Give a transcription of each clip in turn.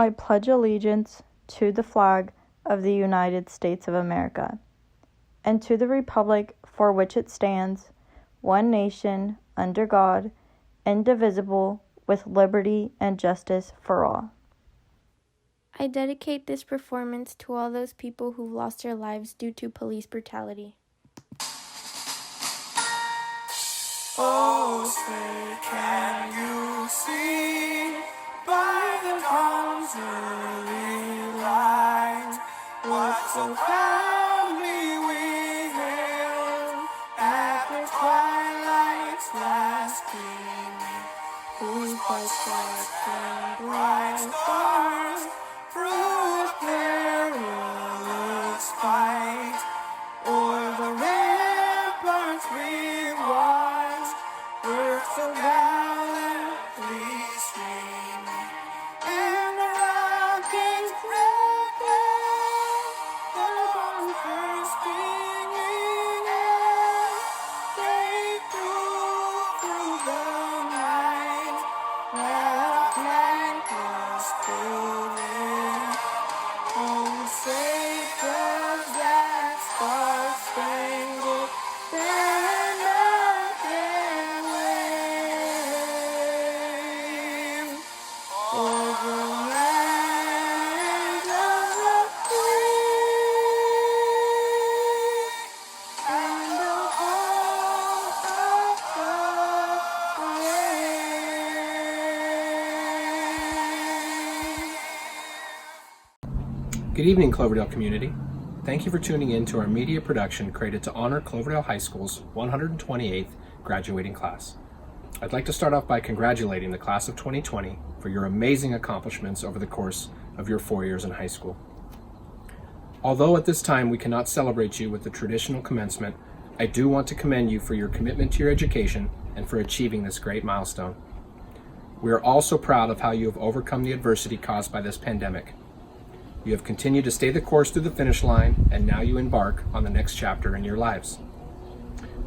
I pledge allegiance to the flag of the United States of America, and to the republic for which it stands, one nation, under God, indivisible, with liberty and justice for all. I dedicate this performance to all those people who've lost their lives due to police brutality. Oh, say, can you see by the dawn's early light what so proudly we hailed at the twilight's last gleaming, whose bright and bright stars through perilous fight o'er the ramparts we watched were so valiantly streaming, and the rockets cracking, the bonfires stinging out, they through the night, where flag was floating. Oh, say does that star-spangled banner can wave over the land of the free and the home of the brave. Good evening, Cloverdale community. Thank you for tuning in to our media production created to honor Cloverdale High School's 128th graduating class. I'd like to start off by congratulating the class of 2020 for your amazing accomplishments over the course of your 4 years in high school. Although at this time we cannot celebrate you with the traditional commencement, I do want to commend you for your commitment to your education and for achieving this great milestone. We are also proud of how you have overcome the adversity caused by this pandemic. You have continued to stay the course through the finish line, and now you embark on the next chapter in your lives.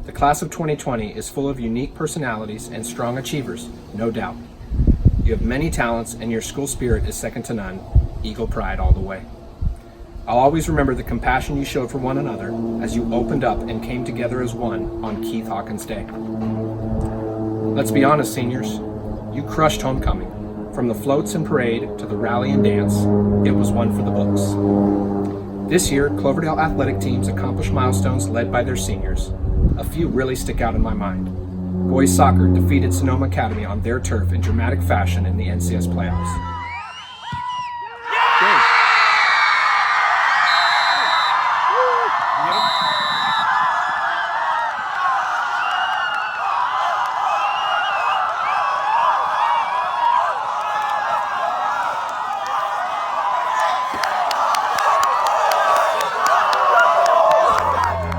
The class of 2020 is full of unique personalities and strong achievers, no doubt. You have many talents, and your school spirit is second to none, Eagle pride all the way. I'll always remember the compassion you showed for one another as you opened up and came together as one on Keith Hawkins Day. Let's be honest, seniors, you crushed homecoming. From the floats and parade to the rally and dance, it was one for the books. This year, Cloverdale athletic teams accomplished milestones led by their seniors. A few really stick out in my mind. Boys soccer defeated Sonoma Academy on their turf in dramatic fashion in the NCS playoffs.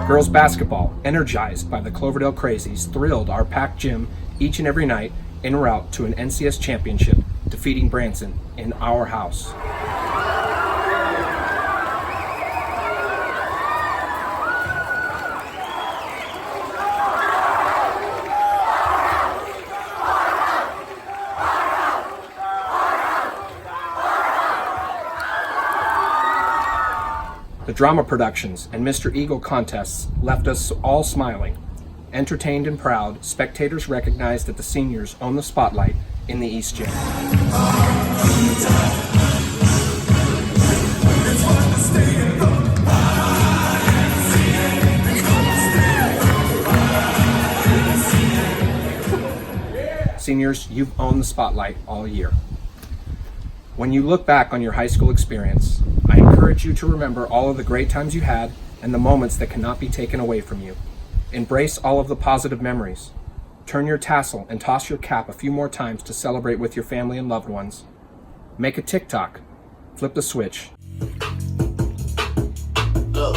Girls basketball, energized by the Cloverdale Crazies, thrilled our packed gym each and every night en route to an NCS championship, defeating Branson in our house. The drama productions and Mr. Eagle contests left us all smiling. Entertained and proud, spectators recognized that the seniors own the spotlight in the East Gym. Seniors, you've owned the spotlight all year. When you look back on your high school experience, I encourage you to remember all of the great times you had and the moments that cannot be taken away from you. Embrace all of the positive memories. Turn your tassel and toss your cap a few more times to celebrate with your family and loved ones. Make a TikTok. Flip the switch. Look,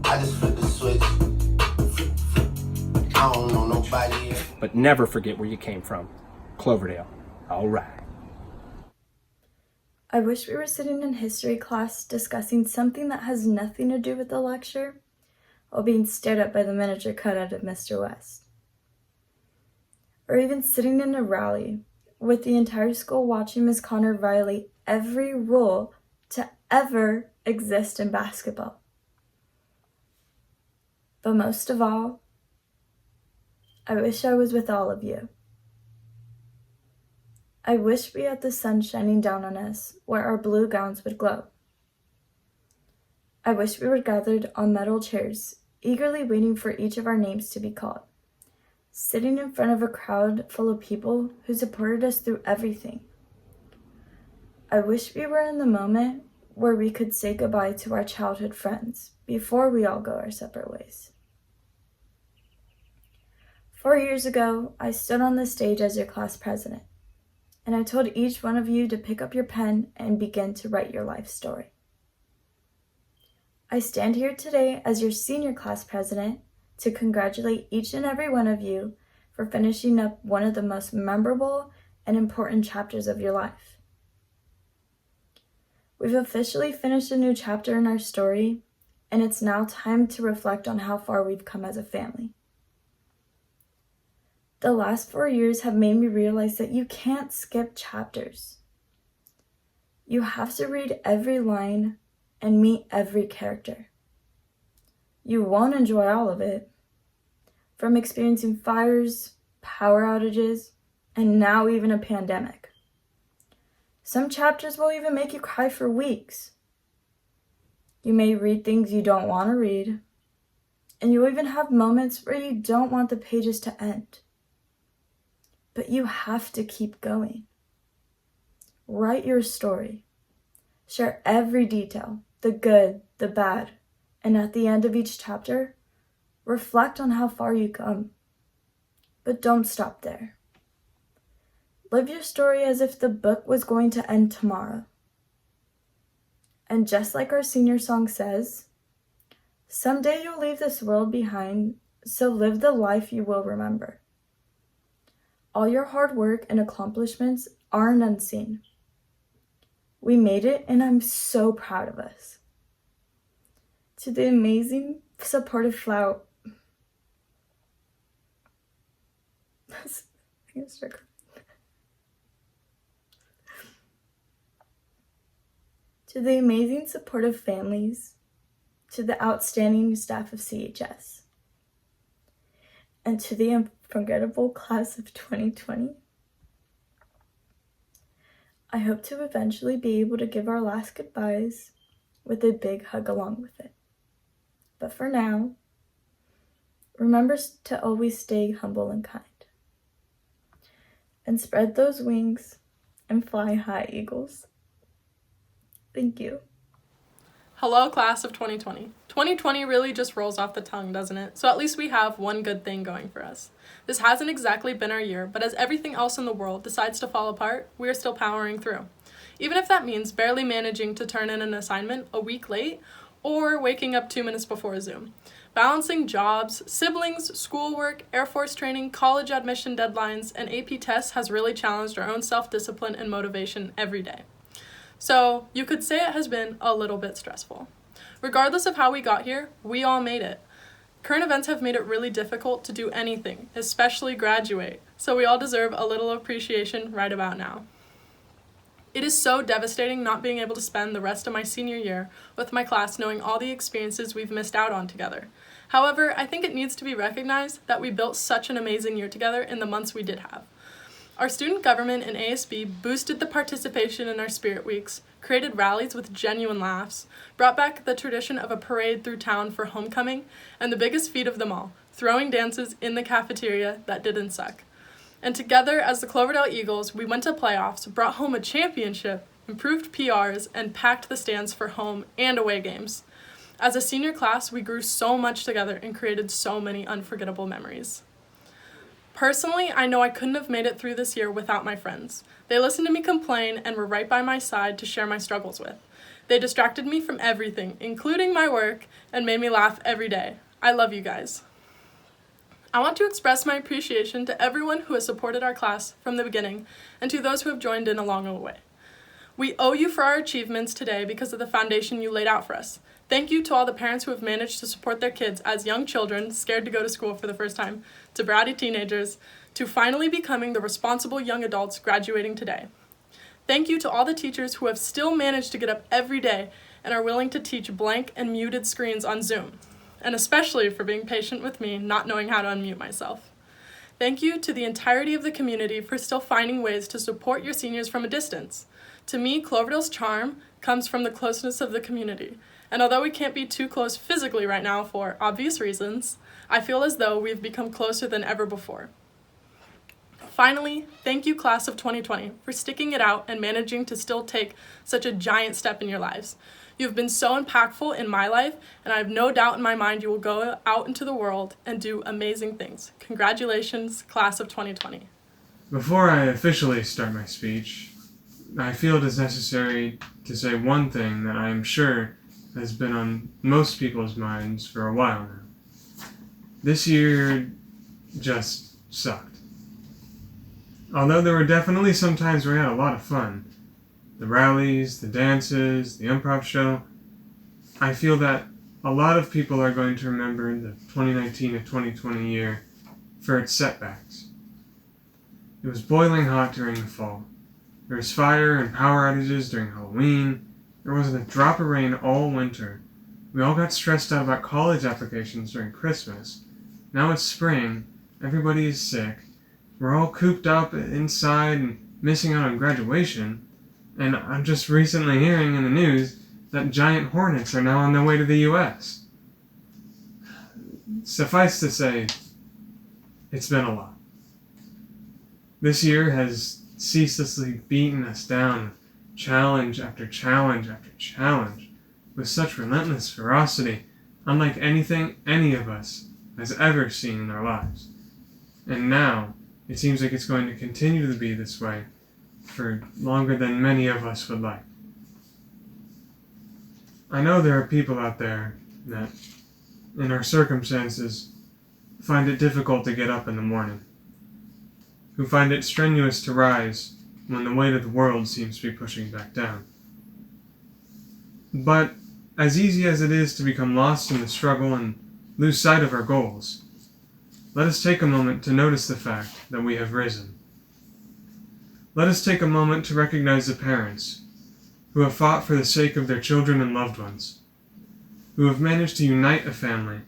I just flipped the switch. I don't know nobody here. But never forget where you came from. Cloverdale. All right. I wish we were sitting in history class discussing something that has nothing to do with the lecture, while being stared at by the miniature cutout of Mr. West. Or even sitting in a rally with the entire school watching Ms. Connor violate every rule to ever exist in basketball. But most of all, I wish I was with all of you. I wish we had the sun shining down on us where our blue gowns would glow. I wish we were gathered on metal chairs, eagerly waiting for each of our names to be called, sitting in front of a crowd full of people who supported us through everything. I wish we were in the moment where we could say goodbye to our childhood friends before we all go our separate ways. 4 years ago, I stood on the stage as your class president, and I told each one of you to pick up your pen and begin to write your life story. I stand here today as your senior class president to congratulate each and every one of you for finishing up one of the most memorable and important chapters of your life. We've officially finished a new chapter in our story, and it's now time to reflect on how far we've come as a family. The last 4 years have made me realize that you can't skip chapters. You have to read every line and meet every character. You won't enjoy all of it. From experiencing fires, power outages, and now even a pandemic. Some chapters will even make you cry for weeks. You may read things you don't want to read, and you'll even have moments where you don't want the pages to end. But you have to keep going. Write your story. Share every detail, the good, the bad, and at the end of each chapter, reflect on how far you come. But don't stop there. Live your story as if the book was going to end tomorrow. And just like our senior song says, someday you'll leave this world behind, so live the life you will remember. All your hard work and accomplishments aren't unseen. We made it, and I'm so proud of us. To the amazing, supportive To the amazing supportive families, to the outstanding staff of CHS, and to the unforgettable class of 2020, I hope to eventually be able to give our last goodbyes with a big hug along with it. But for now, remember to always stay humble and kind. And spread those wings and fly high, Eagles. Thank you. Hello, class of 2020. 2020 really just rolls off the tongue, doesn't it? So at least we have one good thing going for us. This hasn't exactly been our year, but as everything else in the world decides to fall apart, we are still powering through. Even if that means barely managing to turn in an assignment a week late or waking up 2 minutes before Zoom. Balancing jobs, siblings, schoolwork, Air Force training, college admission deadlines, and AP tests has really challenged our own self-discipline and motivation every day. So you could say it has been a little bit stressful. Regardless of how we got here, we all made it. Current events have made it really difficult to do anything, especially graduate, so we all deserve a little appreciation right about now. It is so devastating not being able to spend the rest of my senior year with my class knowing all the experiences we've missed out on together. However, I think it needs to be recognized that we built such an amazing year together in the months we did have. Our student government and ASB boosted the participation in our spirit weeks, created rallies with genuine laughs, brought back the tradition of a parade through town for homecoming, and the biggest feat of them all, throwing dances in the cafeteria that didn't suck. And together, as the Cloverdale Eagles, we went to playoffs, brought home a championship, improved PRs, and packed the stands for home and away games. As a senior class, we grew so much together and created so many unforgettable memories. Personally, I know I couldn't have made it through this year without my friends. They listened to me complain and were right by my side to share my struggles with. They distracted me from everything, including my work, and made me laugh every day. I love you guys. I want to express my appreciation to everyone who has supported our class from the beginning and to those who have joined in along the way. We owe you for our achievements today because of the foundation you laid out for us. Thank you to all the parents who have managed to support their kids as young children scared to go to school for the first time, to bratty teenagers, to finally becoming the responsible young adults graduating today. Thank you to all the teachers who have still managed to get up every day and are willing to teach blank and muted screens on Zoom, and especially for being patient with me not knowing how to unmute myself. Thank you to the entirety of the community for still finding ways to support your seniors from a distance. To me, Cloverdale's charm comes from the closeness of the community, and although we can't be too close physically right now for obvious reasons, I feel as though we've become closer than ever before. Finally, thank you, class of 2020, for sticking it out and managing to still take such a giant step in your lives. You've been so impactful in my life, and I have no doubt in my mind you will go out into the world and do amazing things. Congratulations, class of 2020. Before I officially start my speech, I feel it is necessary to say one thing that I am sure has been on most people's minds for a while now. This year just sucked. Although there were definitely some times where we had a lot of fun, the rallies, the dances, the improv show, I feel that a lot of people are going to remember the 2019 to 2020 year for its setbacks. It was boiling hot during the fall. There was fire and power outages during Halloween. There wasn't a drop of rain all winter. We all got stressed out about college applications during Christmas. Now it's spring, everybody is sick, we're all cooped up inside and missing out on graduation, and I'm just recently hearing in the news that giant hornets are now on their way to the US. Suffice to say, it's been a lot. This year has ceaselessly beaten us down, challenge after challenge after challenge, with such relentless ferocity, unlike anything any of us has ever seen in our lives. And now, it seems like it's going to continue to be this way for longer than many of us would like. I know there are people out there that, in our circumstances, find it difficult to get up in the morning, who find it strenuous to rise when the weight of the world seems to be pushing back down. But as easy as it is to become lost in the struggle and lose sight of our goals, let us take a moment to notice the fact that we have risen. Let us take a moment to recognize the parents who have fought for the sake of their children and loved ones, who have managed to unite a family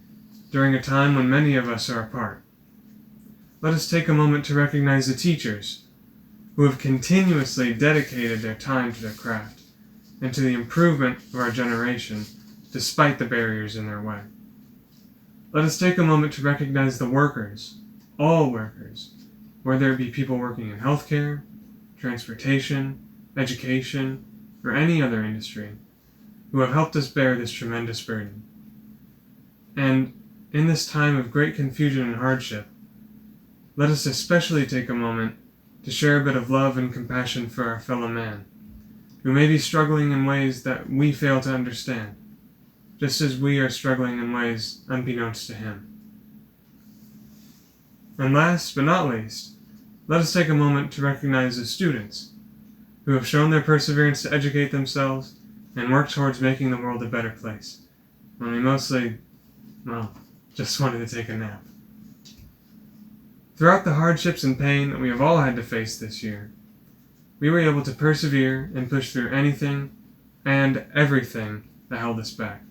during a time when many of us are apart. Let us take a moment to recognize the teachers who have continuously dedicated their time to their craft and to the improvement of our generation despite the barriers in their way. Let us take a moment to recognize the workers, all workers, whether it be people working in healthcare, transportation, education, or any other industry, who have helped us bear this tremendous burden. And in this time of great confusion and hardship, let us especially take a moment to share a bit of love and compassion for our fellow man, who may be struggling in ways that we fail to understand, just as we are struggling in ways unbeknownst to him. And last but not least, let us take a moment to recognize the students who have shown their perseverance to educate themselves and work towards making the world a better place, when we mostly, just wanted to take a nap. Throughout the hardships and pain that we have all had to face this year, we were able to persevere and push through anything and everything that held us back.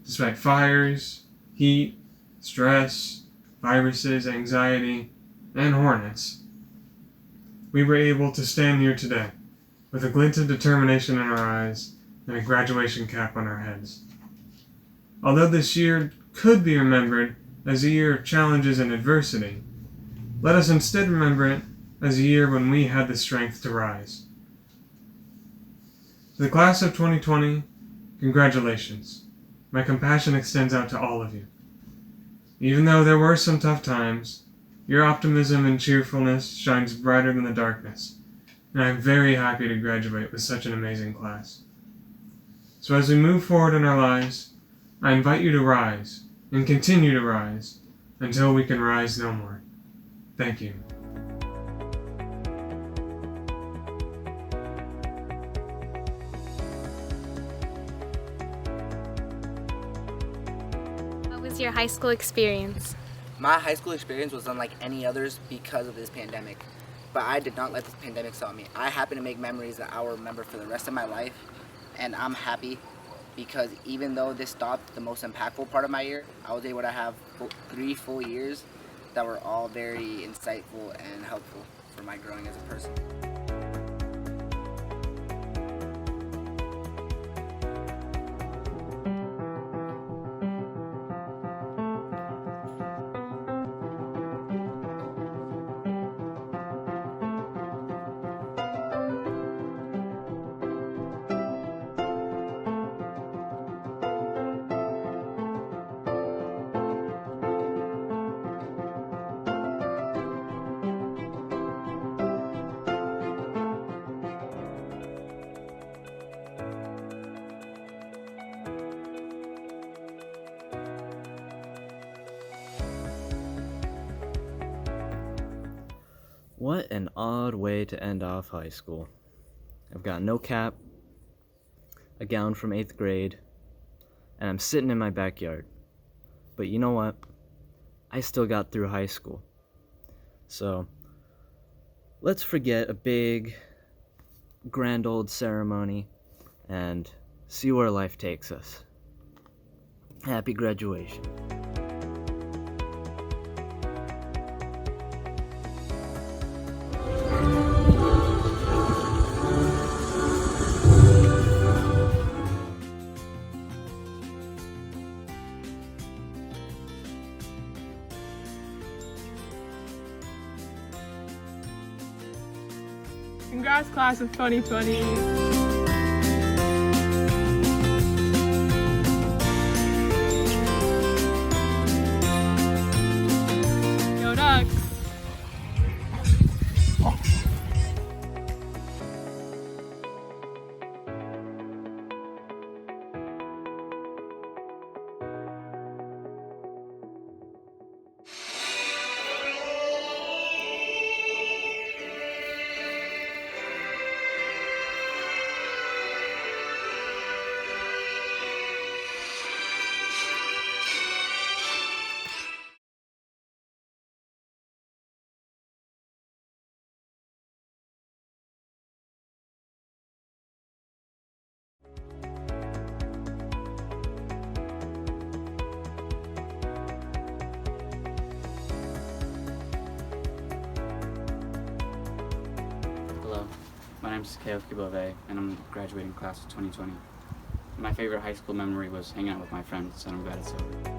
Despite fires, heat, stress, viruses, anxiety, and hornets, we were able to stand here today with a glint of determination in our eyes and a graduation cap on our heads. Although this year could be remembered as a year of challenges and adversity, let us instead remember it as a year when we had the strength to rise. To the class of 2020, congratulations. My compassion extends out to all of you. Even though there were some tough times, your optimism and cheerfulness shines brighter than the darkness, and I am very happy to graduate with such an amazing class. So as we move forward in our lives, I invite you to rise and continue to rise until we can rise no more. Thank you. How was your high school experience? My high school experience was unlike any others because of this pandemic. but I did not let this pandemic stop me. I happen to make memories that I will remember for the rest of my life, and I'm happy because even though this stopped the most impactful part of my year, I was able to have 3 full years that were all very insightful and helpful for my growing as a person. What an odd way to end off high school. I've got no cap, a gown from 8th grade, and I'm sitting in my backyard. But you know what? I still got through high school. So, let's forget a big, grand old ceremony and see where life takes us. Happy graduation. Congrats, class of 2020. Go Ducks! Hello, my name is Caleb Kibove, and I'm graduating class of 2020. My favorite high school memory was hanging out with my friends, and I'm glad it's over.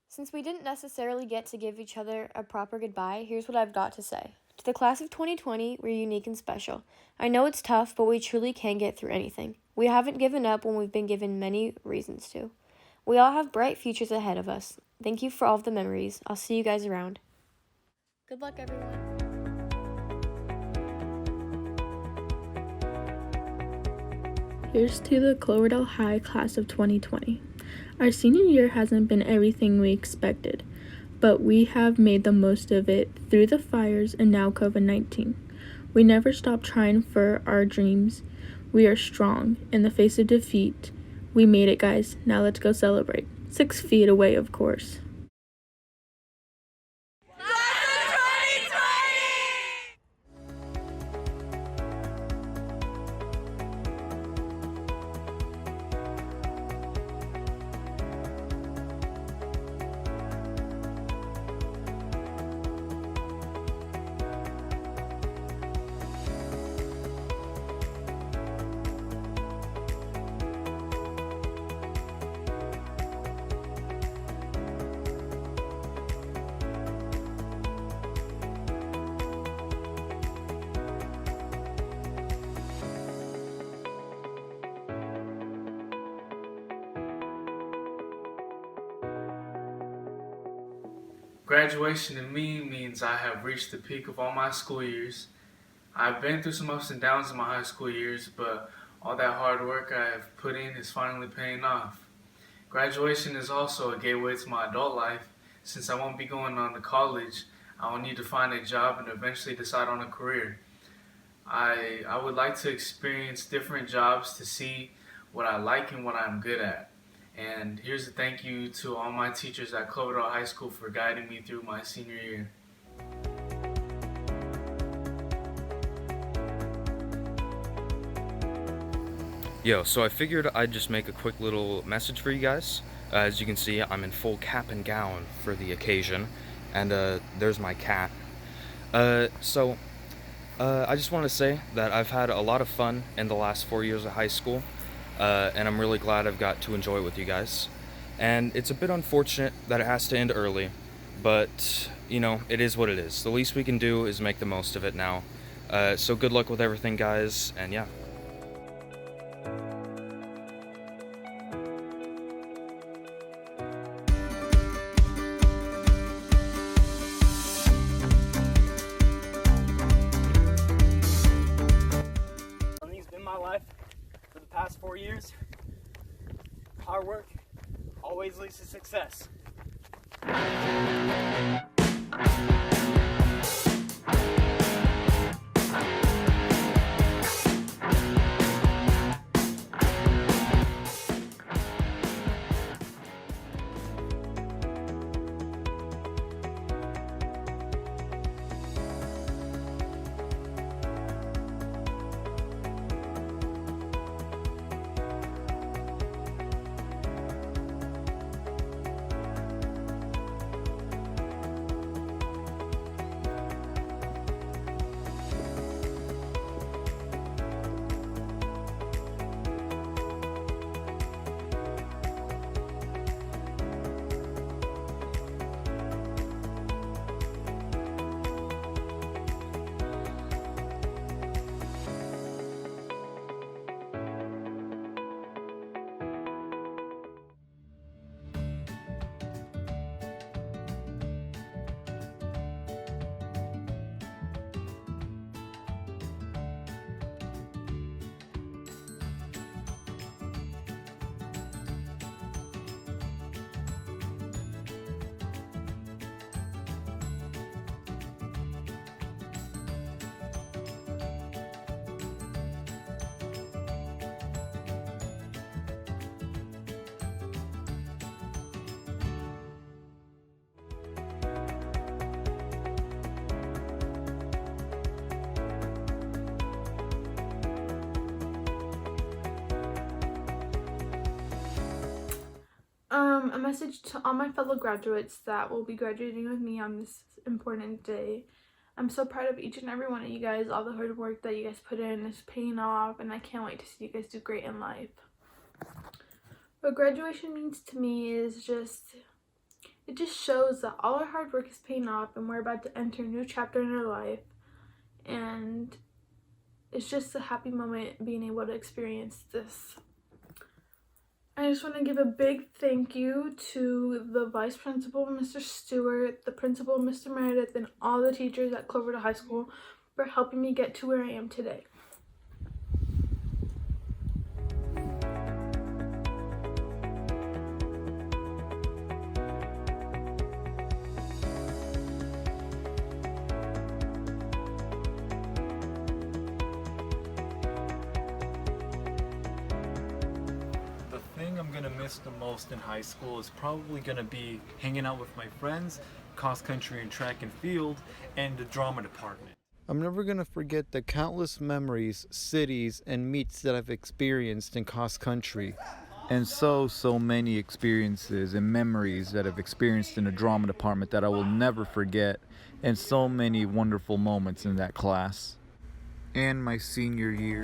Since we didn't necessarily get to give each other a proper goodbye, here's what I've got to say. To the class of 2020, we're unique and special. I know it's tough, but we truly can get through anything. We haven't given up when we've been given many reasons to. We all have bright futures ahead of us. Thank you for all of the memories. I'll see you guys around. Good luck, everyone. Here's to the Cloverdale High class of 2020. Our senior year hasn't been everything we expected, but we have made the most of it through the fires and now COVID-19. We never stopped trying for our dreams. We are strong in the face of defeat. We made it, guys. Now let's go celebrate. 6 feet away, of course. Graduation to me means I have reached the peak of all my school years. I've been through some ups and downs in my high school years, but all that hard work I have put in is finally paying off. Graduation is also a gateway to my adult life Since I won't be going on to college, I will need to find a job and eventually decide on a career. I would like to experience different jobs to see what I like and what I'm good at. And here's a thank you to all my teachers at Cloverdale High School for guiding me through my senior year. Yo, so I figured I'd just make a quick little message for you guys. As you can see, I'm in full cap and gown for the occasion, and there's my cat. I just want to say that I've had a lot of fun in the last 4 years of high school, and I'm really glad I've got to enjoy it with you guys. And it's a bit unfortunate that it has to end early, but, you know, it is what it is. The least we can do is make the most of it now. So good luck with everything, guys, and yeah. Learning's been my life for the past 4 years. Hard work always leads to success. A message to all my fellow graduates that will be graduating with me on this important day. I'm so proud of each and every one of you guys. All the hard work that you guys put in is paying off, and I can't wait to see you guys do great in life. What graduation means to me is it just shows that all our hard work is paying off and we're about to enter a new chapter in our life. And it's just a happy moment being able to experience this. I just want to give a big thank you to the Vice Principal, Mr. Stewart, the Principal, Mr. Meredith, and all the teachers at Cloverdale High School for helping me get to where I am today. I'm gonna miss the most in high school is probably gonna be hanging out with my friends, cross country and track and field, and the drama department. I'm never gonna forget the countless memories, cities, and meets that I've experienced in cross country. And so many experiences and memories that I've experienced in the drama department that I will never forget, and so many wonderful moments in that class. And my senior year.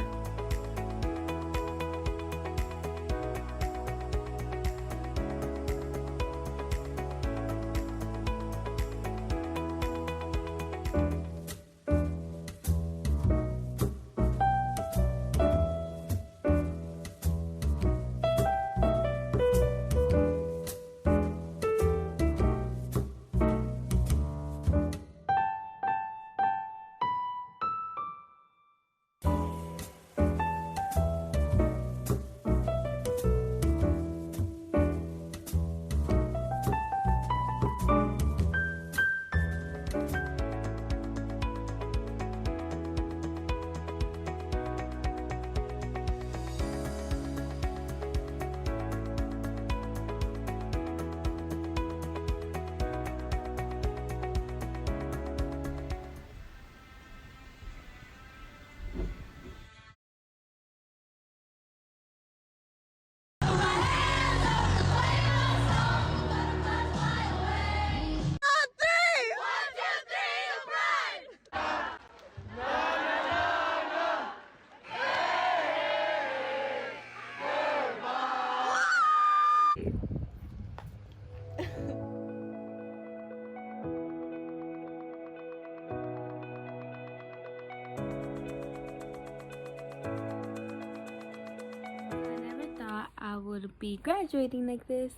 would be graduating like this.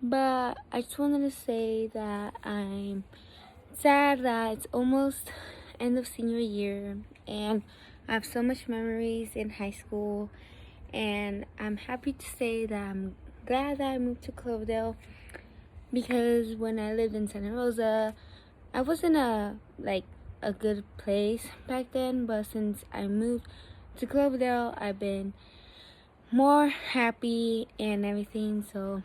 But I just wanted to say that I'm sad that it's almost end of senior year and I have so much memories in high school, and I'm happy to say that I'm glad that I moved to Cloverdale, because when I lived in Santa Rosa, I wasn't a good place back then, but since I moved to Cloverdale, I've been more happy and everything. So,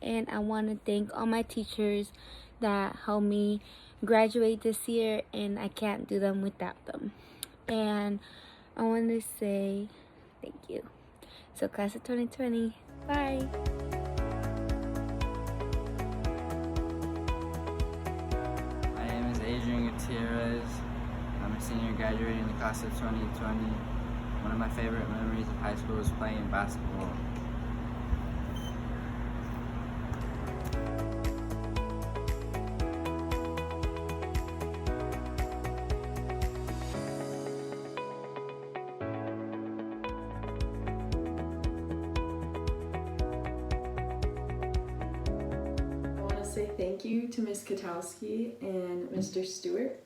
and I want to thank all my teachers that helped me graduate this year, and I can't do them without them. And I want to say thank you. So class of 2020, bye. My name is Adrian Gutierrez. I'm a senior graduating in the class of 2020. One of my favorite memories of high school was playing basketball. Say thank you to Ms. Katowski and Mr. Stewart.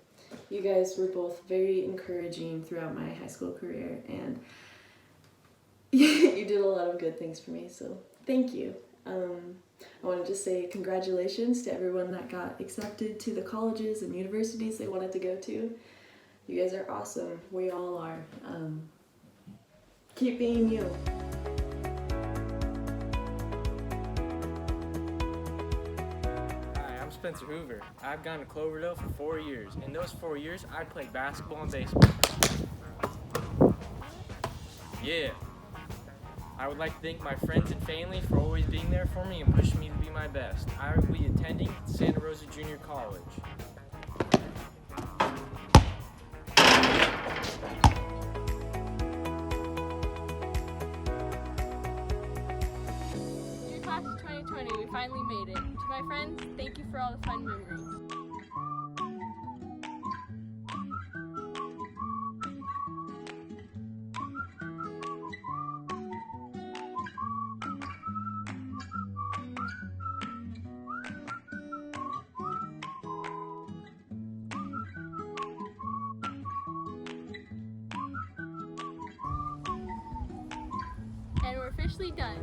You guys were both very encouraging throughout my high school career, and you did a lot of good things for me, so thank you. I wanted to say congratulations to everyone that got accepted to the colleges and universities they wanted to go to. You guys are awesome. We all are. Keep being you. Spencer Hoover. I've gone to Cloverdale for 4 years. In those 4 years, I played basketball and baseball. Yeah. I would like to thank my friends and family for always being there for me and pushing me to be my best. I will be attending Santa Rosa Junior College. Dear class of 2020, we finally made it. To my friends, thank you for all the fun memories. And we're officially done.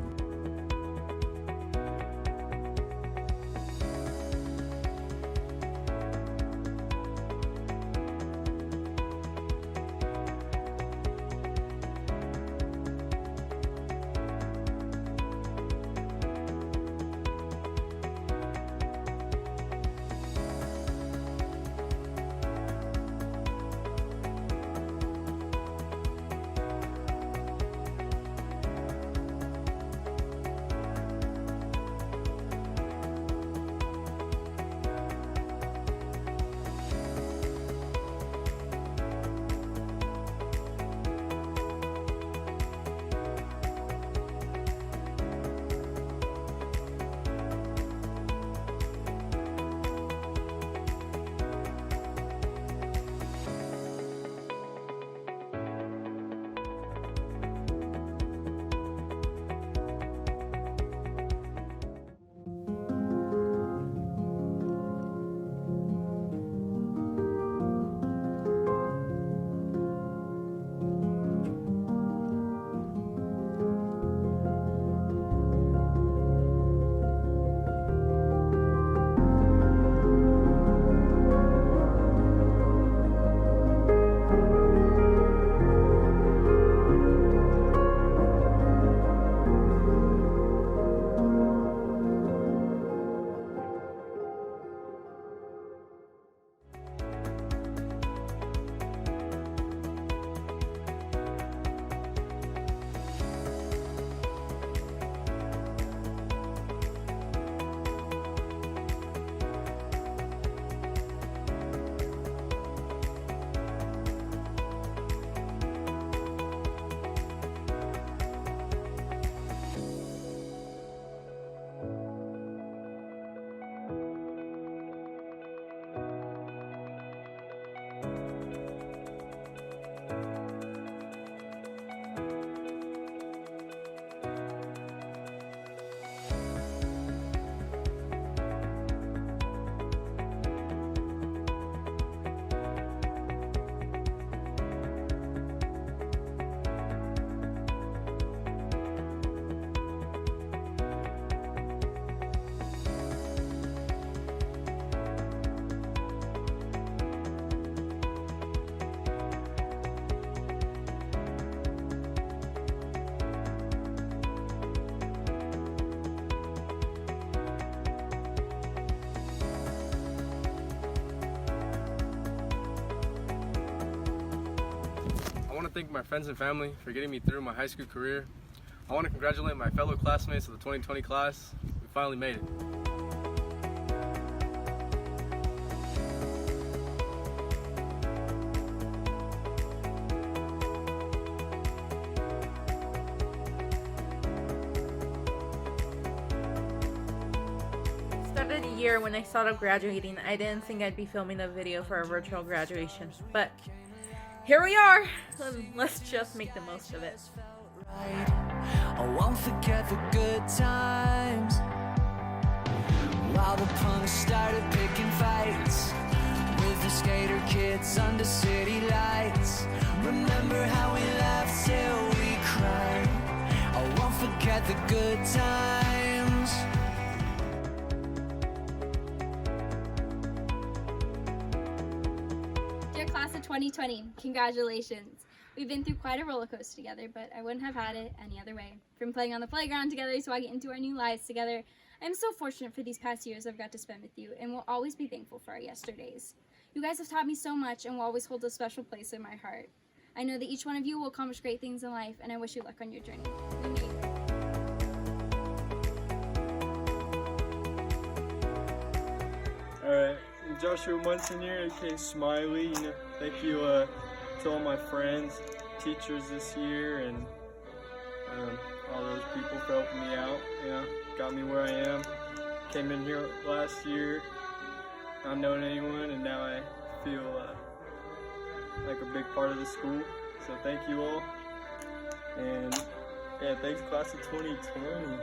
thank my friends and family for getting me through my high school career. I want to congratulate my fellow classmates of the 2020 class. We finally made it. Started the year when I thought of graduating. I didn't think I'd be filming a video for a virtual graduation, but here we are. Let's just make the most of it. I won't forget the good times while the punks started picking fights with the skater kids under city lights. Remember how we laughed till we cried. I won't forget the good times. Dear class of 2020, congratulations. We've been through quite a roller coaster together, but I wouldn't have had it any other way. From playing on the playground together to walking into our new lives together, I'm so fortunate for these past years I've got to spend with you, and will always be thankful for our yesterdays. You guys have taught me so much and will always hold a special place in my heart. I know that each one of you will accomplish great things in life, and I wish you luck on your journey. We made it. Alright, I'm Joshua Munson here, aka Smiley. Thank you to all my friends, teachers this year, and all those people for helping me out. Got me where I am. Came in here last year, not knowing anyone, and now I feel like a big part of the school. So thank you all, and yeah, thanks class of 2020.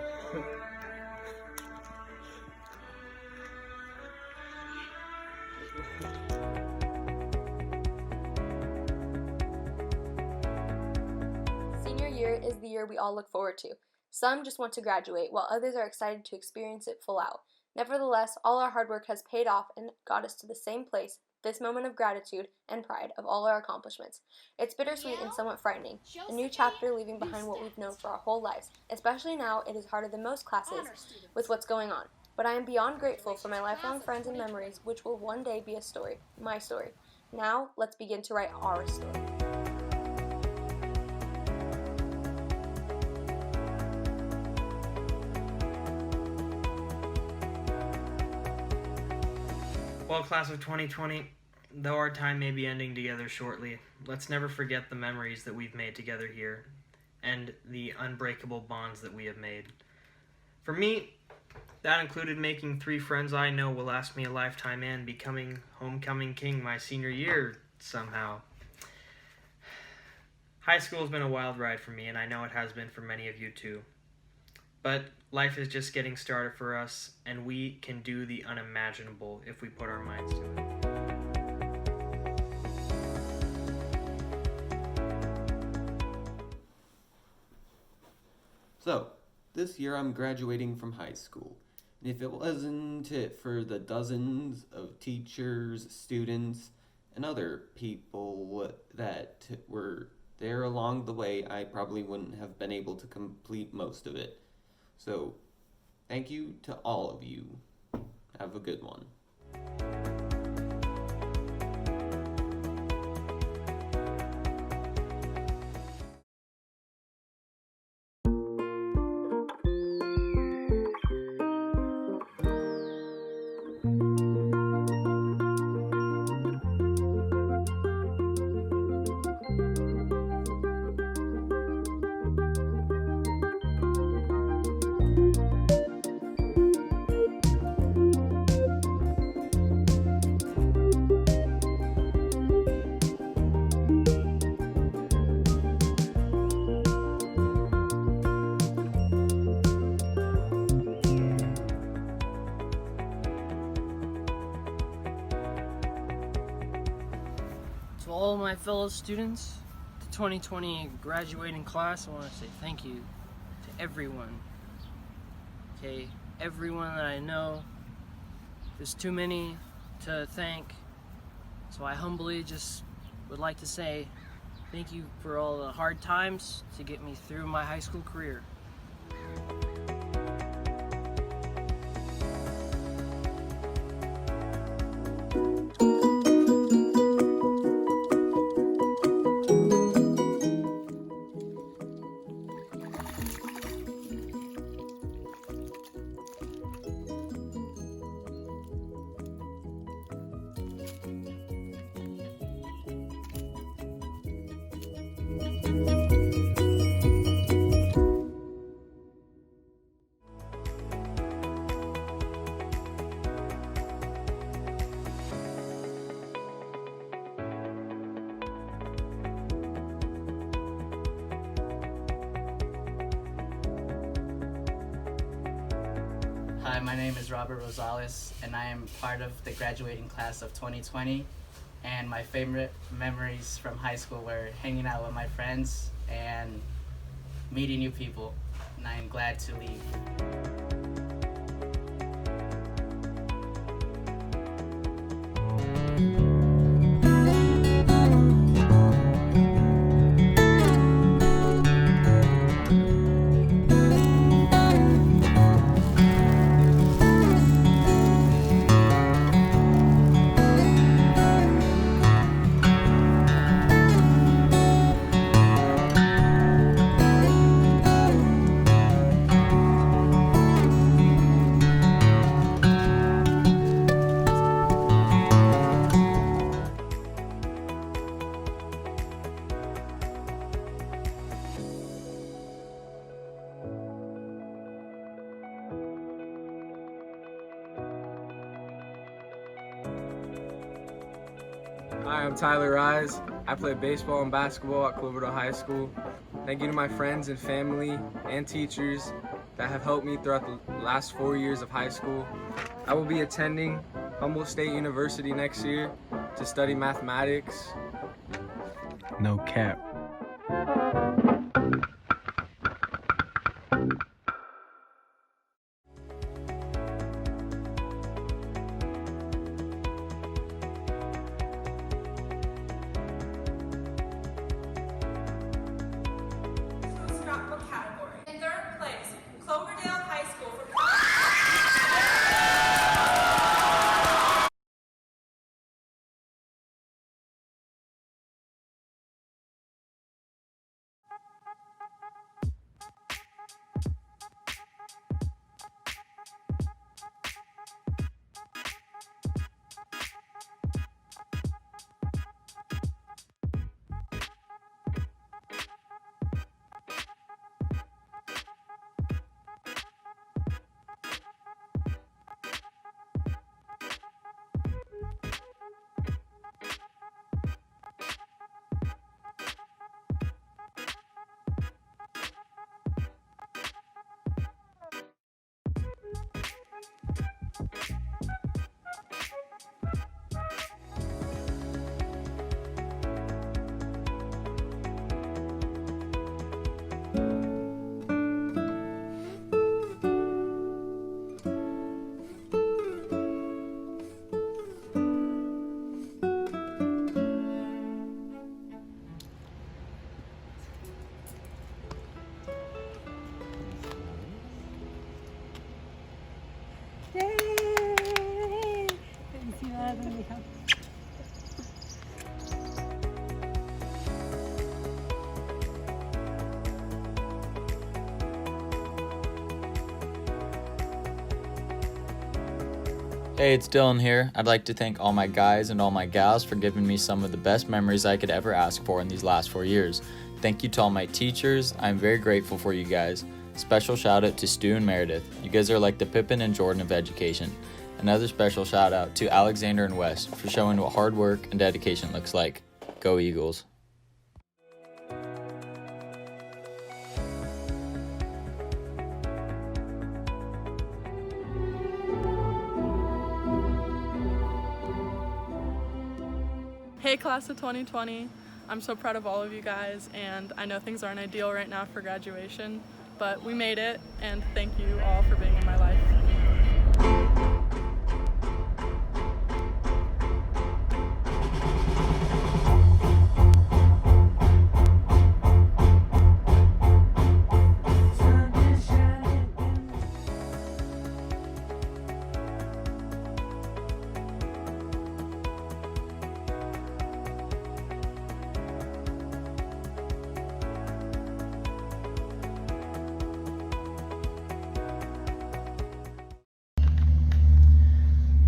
Senior year is the year we all look forward to. Some just want to graduate, while others are excited to experience it full out. Nevertheless, all our hard work has paid off and got us to the same place, this moment of gratitude and pride of all our accomplishments. It's bittersweet and somewhat frightening, a new chapter leaving behind what we've known for our whole lives. Especially now, it is harder than most classes with what's going on. But I am beyond grateful for my lifelong friends and memories, which will one day be a story, my story. Now, let's begin to write our story. Well, class of 2020, though our time may be ending together shortly, let's never forget the memories that we've made together here and the unbreakable bonds that we have made. For me, that included making 3 friends I know will last me a lifetime and becoming homecoming king my senior year somehow. High school has been a wild ride for me, and I know it has been for many of you too. But life is just getting started for us, and we can do the unimaginable if we put our minds to it. So, this year I'm graduating from high school. And if it wasn't for the dozens of teachers, students, and other people that were there along the way, I probably wouldn't have been able to complete most of it. So, thank you to all of you. Have a good one. To all my fellow students, the 2020 graduating class, I want to say thank you to everyone. Okay, everyone that I know. There's too many to thank, so I humbly just would like to say thank you for all the hard times to get me through my high school career. Hi, my name is Robert Rosales, and I am part of the graduating class of 2020. And my favorite memories from high school were hanging out with my friends and meeting new people, and I am glad to leave. Hi, I'm Tyler Rise. I play baseball and basketball at Cloverdale High School. Thank you to my friends and family and teachers that have helped me throughout the last 4 years of high school. I will be attending Humboldt State University next year to study mathematics. No cap. Scrapbook category. In third place, Cloverdale High School for Hey, it's Dylan here. I'd like to thank all my guys and all my gals for giving me some of the best memories I could ever ask for in these last 4 years. Thank you to all my teachers. I'm very grateful for you guys. Special shout out to Stu and Meredith. You guys are like the Pippin and Jordan of education. Another special shout out to Alexander and Wes for showing what hard work and dedication looks like. Go Eagles. Hey class of 2020, I'm so proud of all of you guys, and I know things aren't ideal right now for graduation, but we made it, and thank you all for being in my life.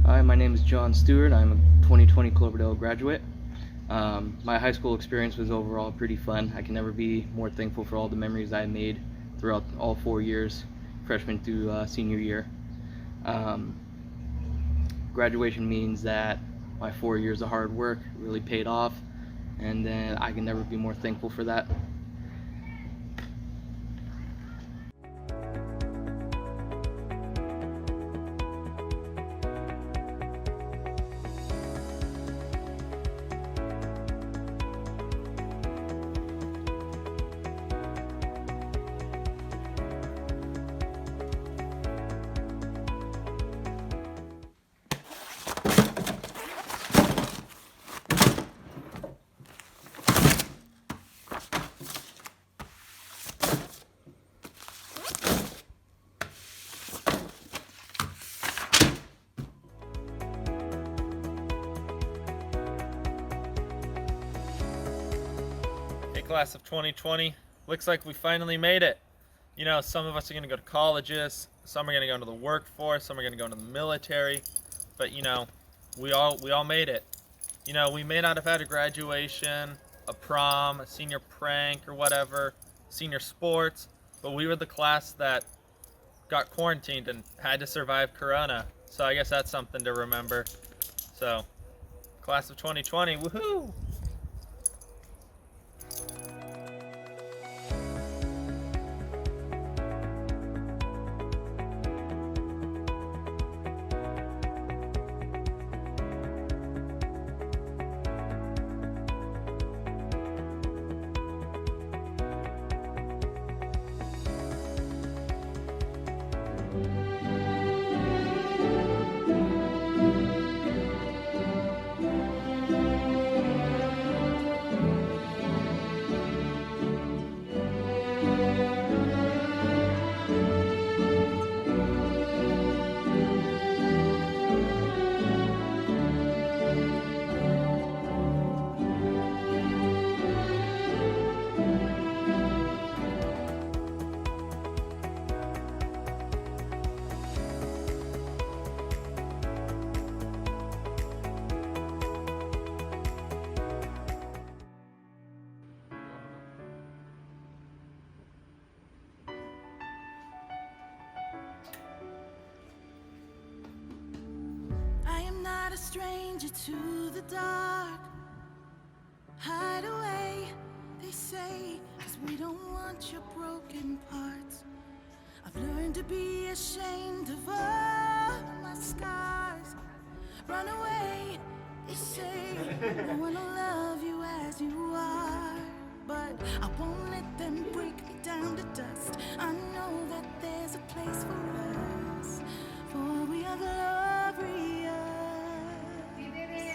Hi, my name is John Stewart. I'm a 2020 Cloverdale graduate. My high school experience was overall pretty fun. I can never be more thankful for all the memories I made throughout all 4 years, freshman through senior year. Graduation means that my 4 years of hard work really paid off, and then I can never be more thankful for that. class of 2020. Looks like we finally made it. You know, some of us are going to go to colleges, some are going to go into the workforce, some are going to go into the military, but you know, we all made it. You know, we may not have had a graduation, a prom, a senior prank or whatever, senior sports, but we were the class that got quarantined and had to survive Corona. So I guess that's something to remember. So, class of 2020, woohoo! I am not a stranger to the dark. Hide away, they say, 'cause we don't want your broken parts. I've learned to be ashamed of all my scars. Run away, they say, no one will love you as you are. But I won't let them break me down to dust. I know that there's a place for us, for we are glorious. We did it!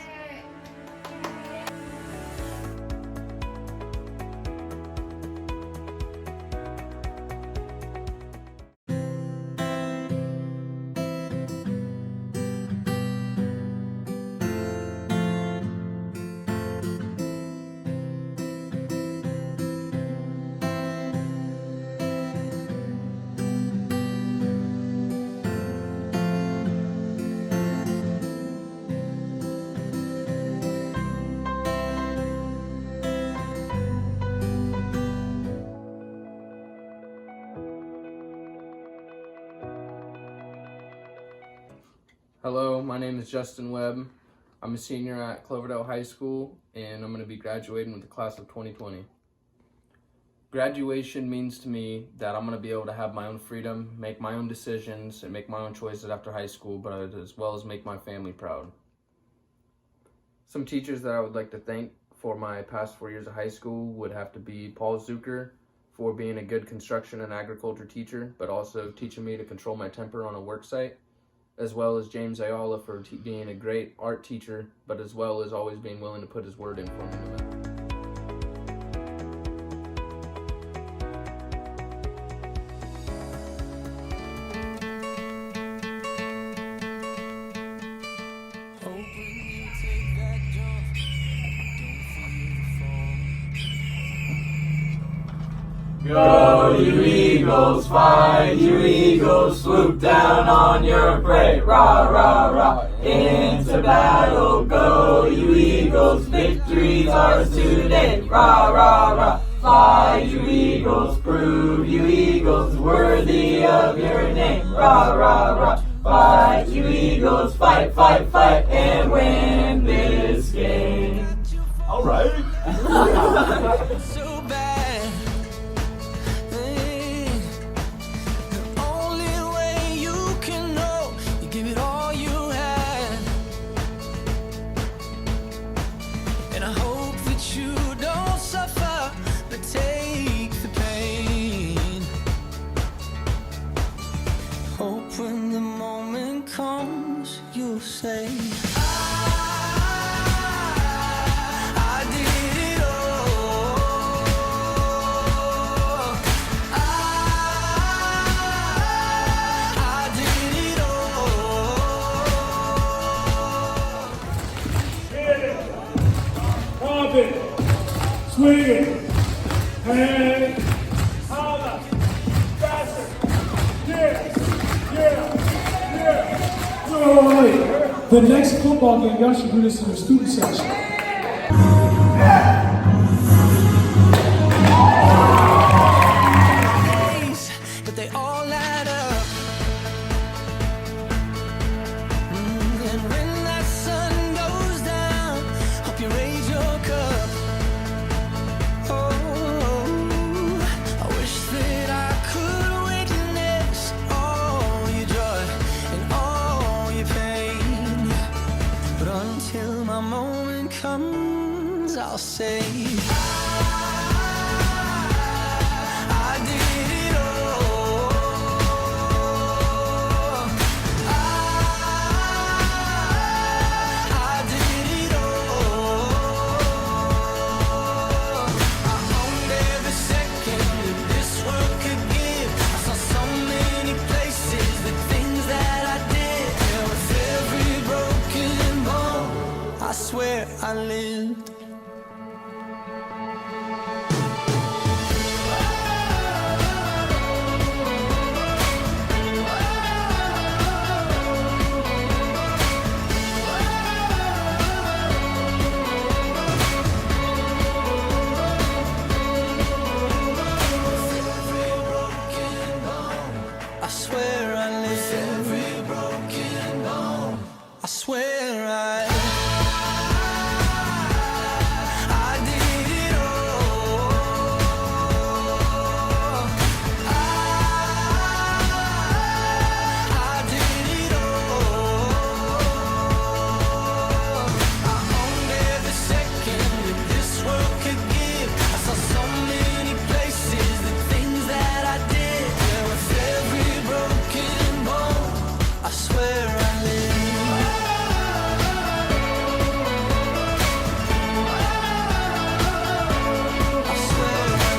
Hello, my name is Justin Webb. I'm a senior at Cloverdale High School, and I'm going to be graduating with the class of 2020. Graduation means to me that I'm going to be able to have my own freedom, make my own decisions, and make my own choices after high school, but as well as make my family proud. Some teachers that I would like to thank for my past 4 years of high school would have to be Paul Zucker for being a good construction and agriculture teacher, but also teaching me to control my temper on a work site, as well as James Ayala for being a great art teacher, but as well as always being willing to put his word in for me no matter what. Go, you eagles, fight, you eagles, swoop down on your prey, rah, rah, rah, into battle, go, you eagles, victory's ours today, rah, rah, rah, fly, you eagles, prove you eagles, worthy of your name, rah, rah, rah, fight, you eagles, fight, fight, fight, and win this game. All right. So bad. When the moment comes, you'll say, I did it all. I did it all. Hit it, pop it, swing it, The next football game, y'all should do this in the student section. But they all add up. And when that sun goes down, hope you raise your cup. Oh, I wish that I could witness all your joy and all your pain. But until my moment comes, I'll say I did it all. I did it all. I owned every second that this world could give. I saw so many places, the things that I did. And with every broken bone, I swear I lived. I swear I lived. Every broken bone. I swear I did it all. I did it all. I owned every second that this world could give. I saw so many places, the things that I did. Yeah, with every broken bone, I swear I lived. I swear I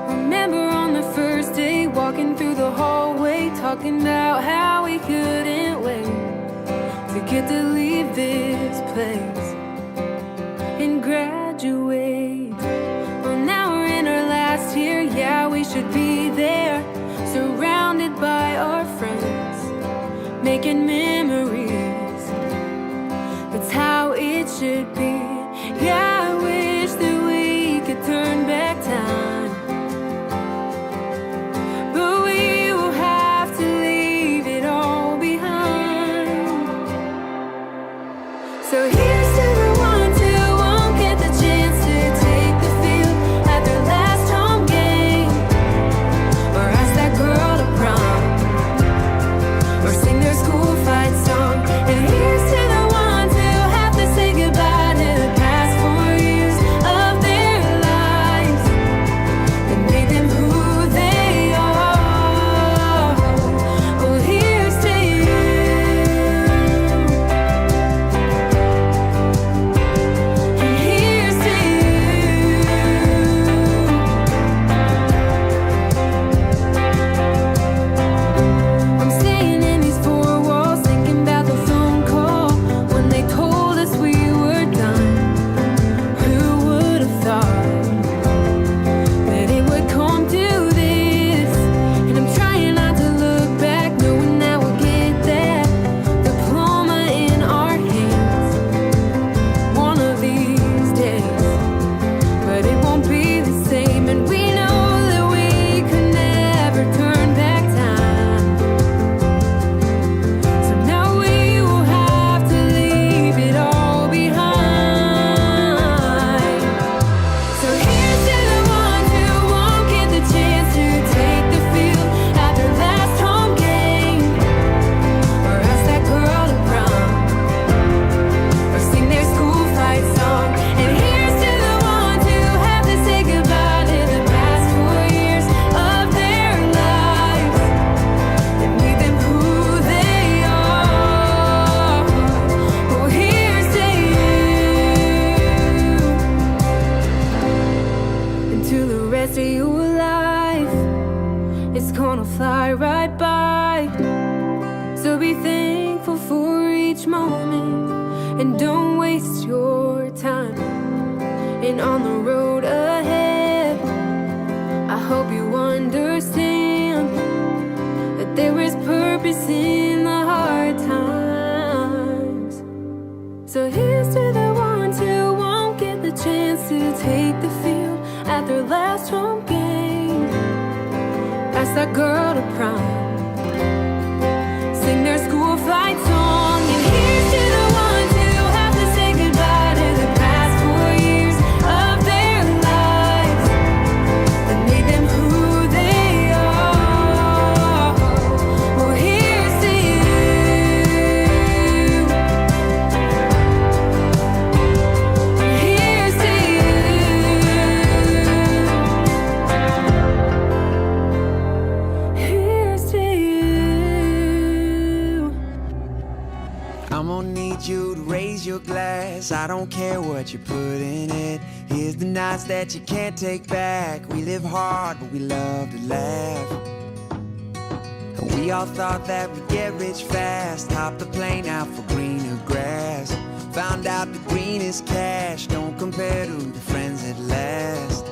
Remember on the first day, walking through the hallway, talking about how we couldn't wait to get to leave this place and graduate. Well, now we're in our last year, yeah, we should be there, surrounded by our friends, making memories. That's how it should be. Yeah, I wish that we could turn back time. But we will have to leave it all behind. So here's to the ones who won't get the chance to take the field at their last home game, or ask that girl to prom, or sing their school fight song. And here's to the ones who have to say goodbye to the past 4 years of their lives that made them who they are. Well, here's to you. And here's to you. I'm staying in these four walls, thinking about the phone call when they told us we were done. Who would have thought that it would come to this? And I'm trying not to look back, knowing that we'll get that diploma in our hands one of these days. But it won't be the same, and we know that we could never turn back time. So now we will have to leave it all behind. So here's to the ones who won't get the chance to take the field at their last home game, or ask that girl to prom, or sing their school fight song. And here's to the ones who have to say goodbye to the past 4 years of their lives that made them who they are. Oh, here's to you. Until the rest of your life, it's gonna fly right by. So be thankful for each moment, and don't waste waste your time. And on the road ahead, I hope you understand that there is purpose in the hard times. So here's to the ones who won't get the chance to take the field at their last home game. Pass that girl to prom, sing their school fight song. And here's to the ones who have to say goodbye to the past 4 years of their lives that made them who they are. Well, here's to you. Here's to you. Here's to you. I'm gonna need you to raise your glass. I don't care what you put in it. Here's the nights that you can't take back. We live hard, but we love to laugh. And we all thought that we'd get rich fast. Hopped the plane out for greener grass. Found out the greenest cash don't compare to the friends that last.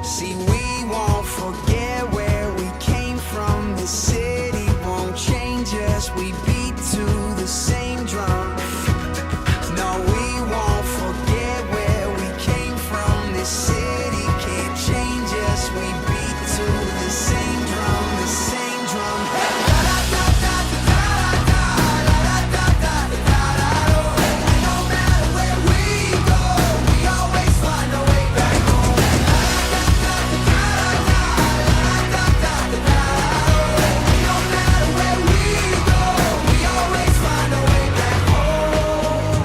See, we won't forget where we came from. This city won't change us. We beat to the same drum. No, we won't forget where we came from. This city can't change us. We beat to the same drum, the same drum. No matter where we go, we always find a way back home. No matter where we go, we always find a way back home.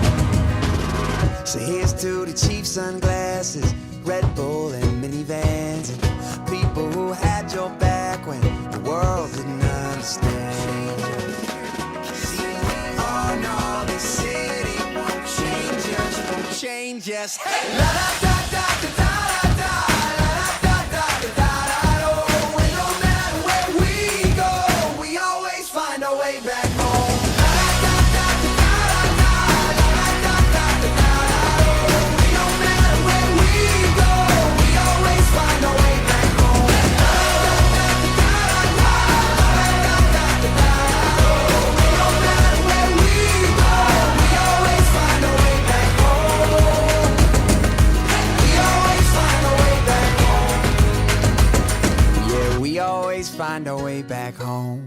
So here's to the cheap sunglasses, Red Bull and minivans, and people who had your back when the world didn't understand you. See, we all know the city won't change us, won't change us. Hey, la da da da da da da, la da da da da da da. And no matter where we go, we always find our way back home. La da da da da da, la da da da da da. No matter where we go, we always find our way back home. La da da da da da, la da da da da. No matter where we go, we always find our way back home. We always find our way back home. Yeah, we always find our way back home.